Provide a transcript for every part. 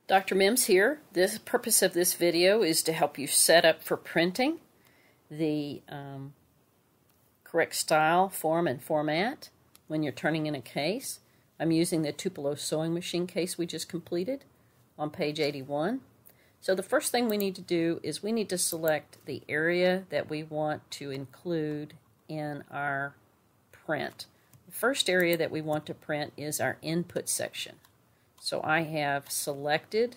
Dr. Mims here. The purpose of this video is to help you set up for printing the correct style, form, and format when you're turning in a case. I'm using the Tupelo sewing machine case we just completed on page 81. So the first thing we need to do is we need to select the area that we want to include in our print. The first area that we want to print is our input section. So I have selected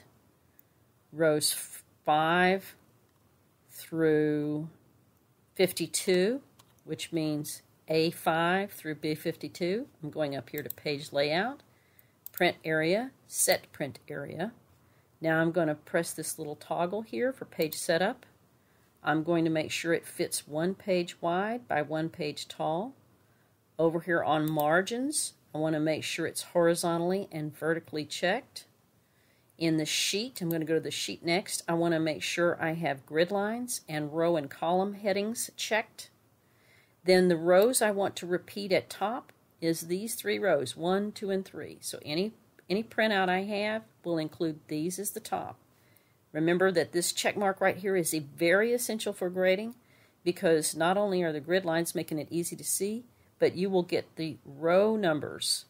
rows 5 through 52, which means A5 through B52. I'm going up here to page layout, print area, set print area. Now I'm going to press this little toggle here for page setup. I'm going to make sure it fits 1 page wide by 1 page tall. Over here on margins, I want to make sure it's horizontally and vertically checked. In the sheet, I'm going to go to the sheet next. I want to make sure I have grid lines and row and column headings checked. Then the rows I want to repeat at top is these 3 rows, 1, 2, and 3. So any printout I have will include these as the top. Remember that this check mark right here is very essential for grading, because not only are the grid lines making it easy to see, but you will get the row numbers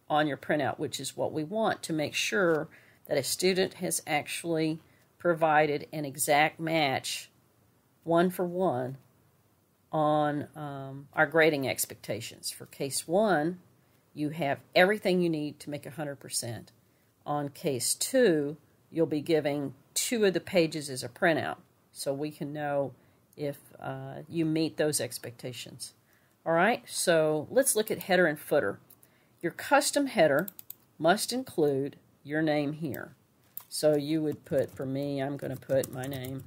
on your printout, which is what we want to make sure that a student has actually provided an exact match, 1 for 1, on our grading expectations. For case 1, you have everything you need to make 100%. On case 2, you'll be giving 2 of the pages as a printout, so we can know if you meet those expectations. Alright, so let's look at header and footer. Your custom header must include your name here. So you would put, for me, I'm going to put my name,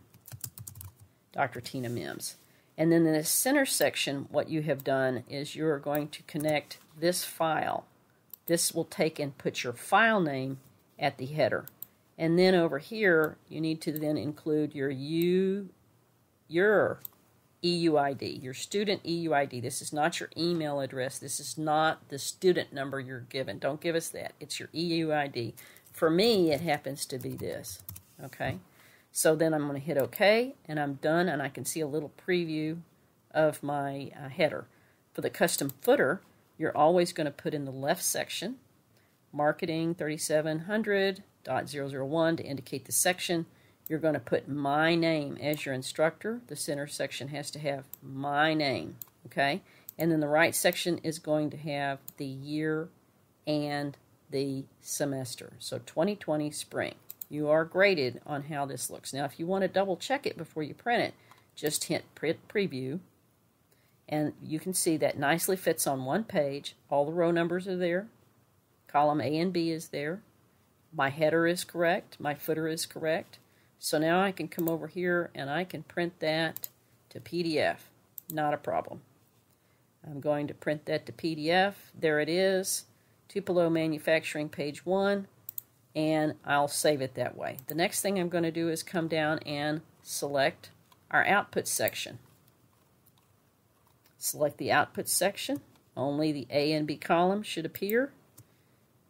Dr. Tina Mims. And then in the center section, what you have done is you're going to connect this file. This will take and put your file name at the header. And then over here, you need to then include your EUID, your student EUID. This is not your email address. This is not the student number you're given. Don't give us that. It's your EUID. For me, it happens to be this. Okay? So then I'm going to hit OK, and I'm done, and I can see a little preview of my header. For the custom footer, you're always going to put in the left section, marketing 3700.001 to indicate the section. You're going to put my name as your instructor. The center section has to have my name, okay? And then the right section is going to have the year and the semester. So 2020 spring. You are graded on how this looks. Now, if you want to double check it before you print it, just hit print preview, and you can see that nicely fits on 1 page. All the row numbers are there. Column A and B is there. My header is correct. My footer is correct. So now I can come over here and I can print that to PDF. Not a problem. I'm going to print that to PDF. There it is. Tupelo Manufacturing page 1. And I'll save it that way. The next thing I'm going to do is come down and select our output section. Select the output section. Only the A and B columns should appear.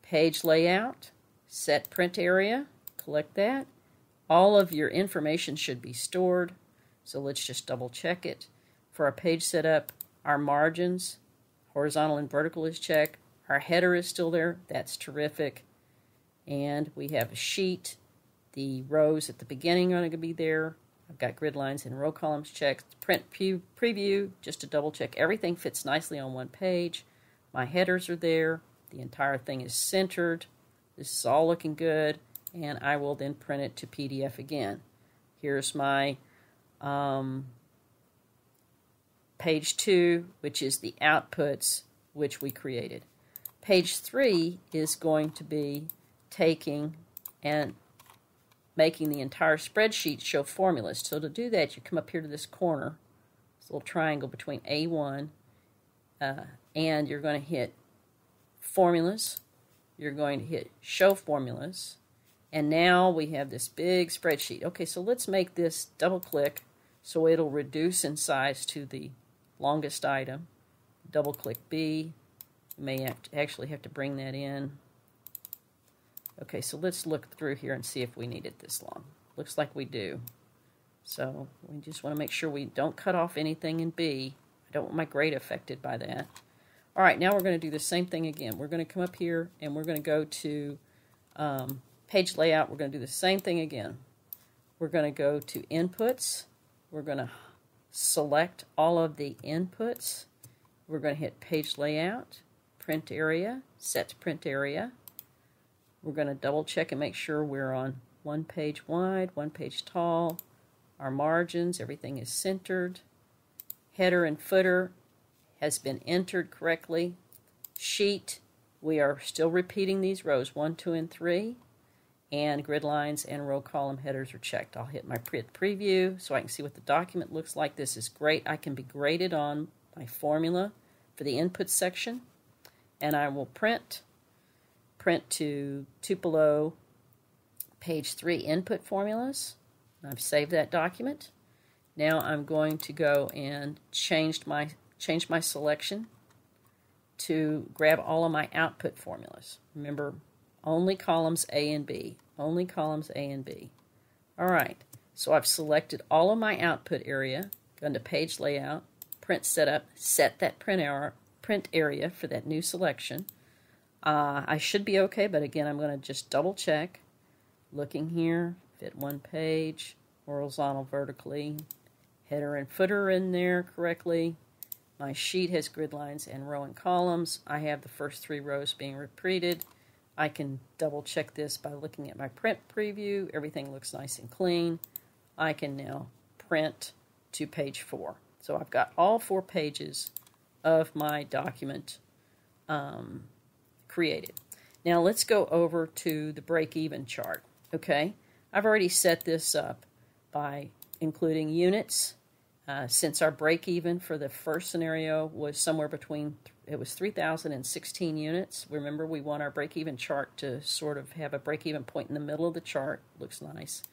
Page layout. Set print area. Click that. All of your information should be stored, so let's just double check it. For our page setup, our margins, horizontal and vertical is checked. Our header is still there. That's terrific. And we have a sheet. The rows at the beginning are going to be there. I've got grid lines and row columns checked. Print preview, just to double check. Everything fits nicely on 1 page. My headers are there. The entire thing is centered. This is all looking good. And I will then print it to PDF again. Here's my page 2, which is the outputs which we created. Page 3 is going to be taking and making the entire spreadsheet show formulas. So to do that, you come up here to this corner, this little triangle between A1, and you're going to hit Formulas. You're going to hit Show Formulas. And now we have this big spreadsheet. Okay, so let's make this double click so it'll reduce in size to the longest item. Double click B. You may actually have to bring that in Okay, so let's look through here and see if we need it this long. Looks like we do. So we just want to make sure we don't cut off anything in B. I don't want my grade affected by that. All right, now we're going to do the same thing again. We're going to come up here and we're going to go to page layout. We're going to do the same thing again. We're going to go to inputs. We're going to select all of the inputs. We're going to hit page layout, print area, set to print area. We're going to double check and make sure we're on 1 page wide, 1 page tall. Our margins, everything is centered. Header and footer has been entered correctly. Sheet, we are still repeating these rows 1, 2, and 3. And grid lines and row column headers are checked. I'll hit my print preview so I can see what the document looks like. This is great. I can be graded on my formula for the input section. And I will print to Tupelo page 3 input formulas. I've saved that document. Now I'm going to go and change my selection to grab all of my output formulas. Remember, only columns A and B. Only columns A and B. All right, so I've selected all of my output area, gone to page layout, print setup, set that print area for that new selection. I should be okay, but again, I'm going to just double check. Looking here, fit 1 page, horizontal, vertically, header and footer in there correctly. My sheet has grid lines and row and columns. I have the first 3 rows being repeated. I can double check this by looking at my print preview. Everything looks nice and clean. I can now print to page 4. So I've got all 4 pages of my document created. Now let's go over to the break-even chart. Okay, I've already set this up by including units. Since our break-even for the first scenario was somewhere between, it was 3,016 units. Remember, we want our break-even chart to sort of have a break-even point in the middle of the chart. Looks nice.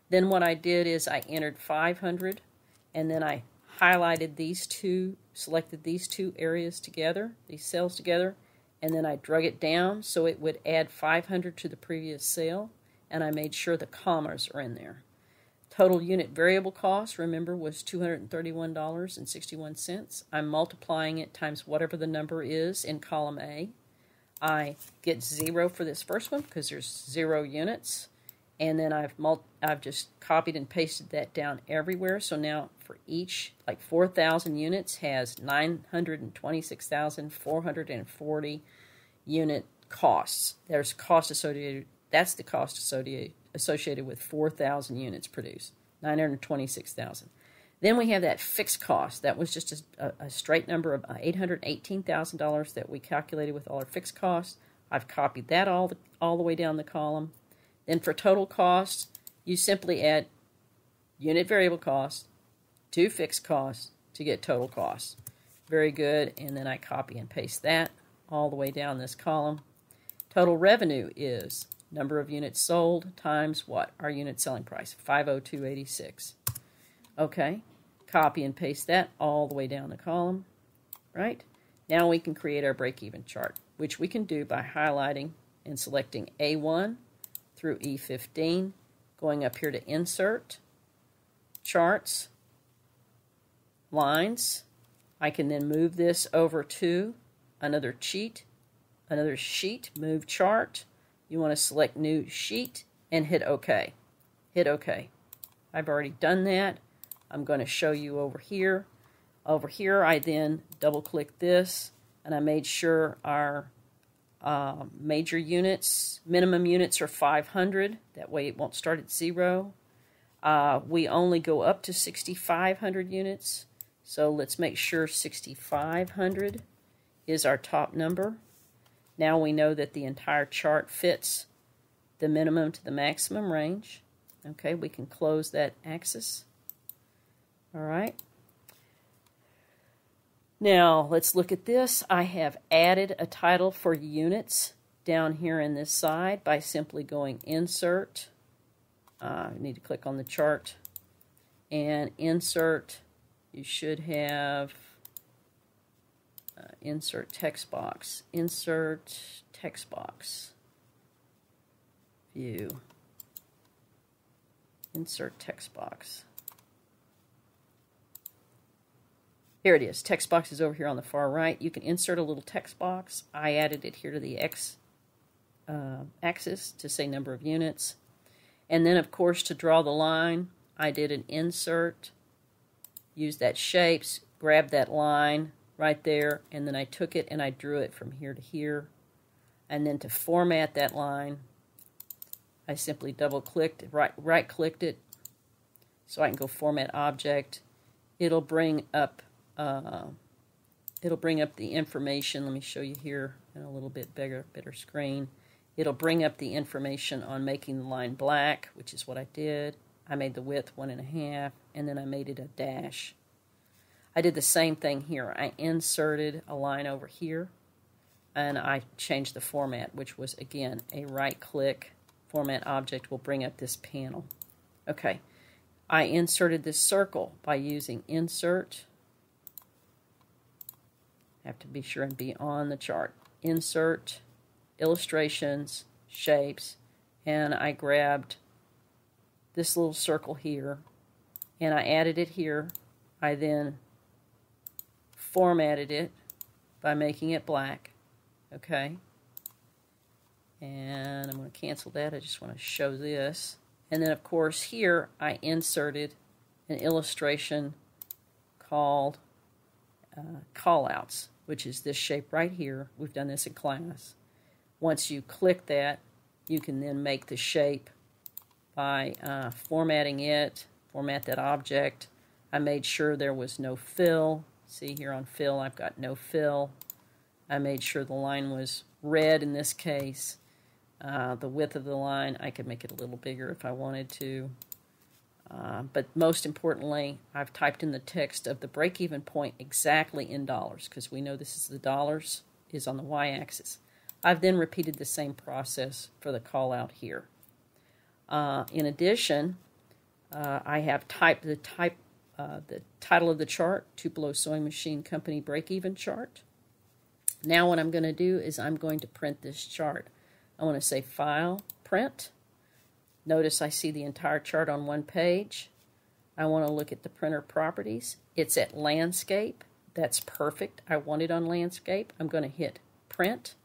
Then what I did is I entered 500, and then I highlighted these two, selected these 2 areas together, these cells together, and then I drug it down so it would add 500 to the previous cell, and I made sure the commas are in there. Total unit variable cost, remember, was $231.61. I'm multiplying it times whatever the number is in column A. I get 0 for this first one because there's 0 units. And then I've just copied and pasted that down everywhere. So now for each, like 4,000 units has 926,440 unit costs. There's cost associated. That's the cost associated with 4,000 units produced, 926,000. Then we have that fixed cost. That was just a straight number of $818,000 that we calculated with all our fixed costs. I've copied that all the way down the column. Then for total cost, you simply add unit variable cost to fixed cost to get total cost. Very good. And then I copy and paste that all the way down this column. Total revenue is number of units sold times what? Our unit selling price, $502.86. Okay, copy and paste that all the way down the column, right? Now we can create our break-even chart, which we can do by highlighting and selecting A1 through E15, going up here to Insert, Charts, Lines. I can then move this over to another sheet, Move Chart. You want to select New Sheet and hit OK. Hit OK. I've already done that. I'm going to show you over here. Over here, I then double-click this, and I made sure our major units, minimum units are 500. That way it won't start at 0. We only go up to 6,500 units. So let's make sure 6,500 is our top number. Now we know that the entire chart fits the minimum to the maximum range. Okay, we can close that axis. All right. Now let's look at this. I have added a title for units down here in this side by simply going Insert. I need to click on the chart and Insert. You should have Insert text box. Insert text box. View, insert text box. Here it is. Text box is over here on the far right. You can insert a little text box. I added it here to the X axis to say number of units. And then, of course, to draw the line, I did an insert, used that shapes, grabbed that line right there, and then I took it and I drew it from here to here. And then to format that line, I simply double-clicked, right-clicked it, so I can go Format Object. It'll bring up the information. Let me show you here in a little bit better screen. It'll bring up the information on making the line black, which is what I did. I made the width 1.5, and then I made it a dash. I did the same thing here. I inserted a line over here, and I changed the format, which was, again, a right-click. Format Object will bring up this panel. Okay, I inserted this circle by using Insert. I have to be sure and be on the chart. Insert, Illustrations, Shapes, and I grabbed this little circle here, and I added it here. I then formatted it by making it black. Okay. And I'm going to cancel that. I just want to show this. And then, of course, here I inserted an illustration called callouts, which is this shape right here. We've done this in class. Once you click that, you can then make the shape by formatting it, format that object. I made sure there was no fill. See here on fill, I've got no fill. I made sure the line was red in this case. The width of the line, I could make it a little bigger if I wanted to. But most importantly, I've typed in the text of the break-even point exactly in dollars, because we know this is the dollars is on the y-axis. I've then repeated the same process for the call out here. In addition, I have typed the title of the chart, Tupelo Sewing Machine Company break-even chart. Now what I'm going to do is I'm going to print this chart. I want to say File, Print. Notice I see the entire chart on one page. I want to look at the printer properties. It's at Landscape. That's perfect. I want it on Landscape. I'm going to hit Print,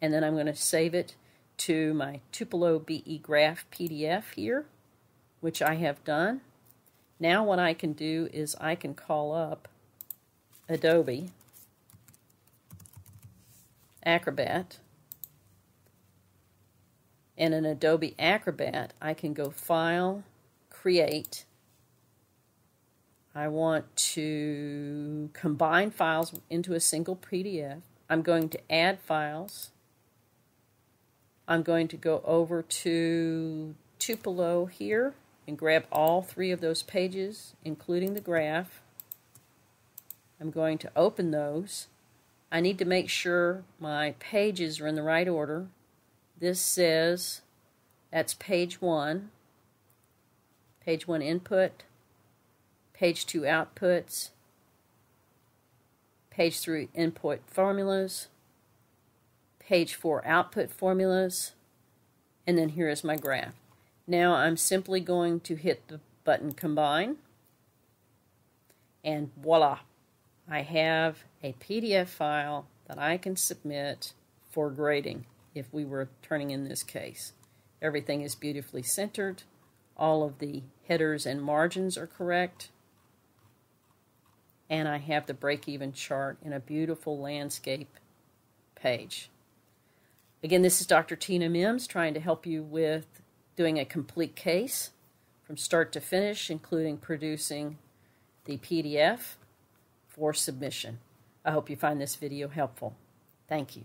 and then I'm going to save it to my Tupelo BE Graph PDF here, which I have done. Now what I can do is I can call up Adobe Acrobat. And in Adobe Acrobat, I can go File, Create. I want to combine files into a single PDF. I'm going to add files. I'm going to go over to Tupelo here and grab all 3 of those pages, including the graph. I'm going to open those. I need to make sure my pages are in the right order. This says that's page 1 input, page 2 outputs, page 3 input formulas, page 4 output formulas, and then here is my graph. Now I'm simply going to hit the button Combine, and voila, I have a PDF file that I can submit for grading. If we were turning in this case, everything is beautifully centered. All of the headers and margins are correct. And I have the break-even chart in a beautiful landscape page. Again, this is Dr. Tina Mims trying to help you with doing a complete case from start to finish, including producing the PDF for submission. I hope you find this video helpful. Thank you.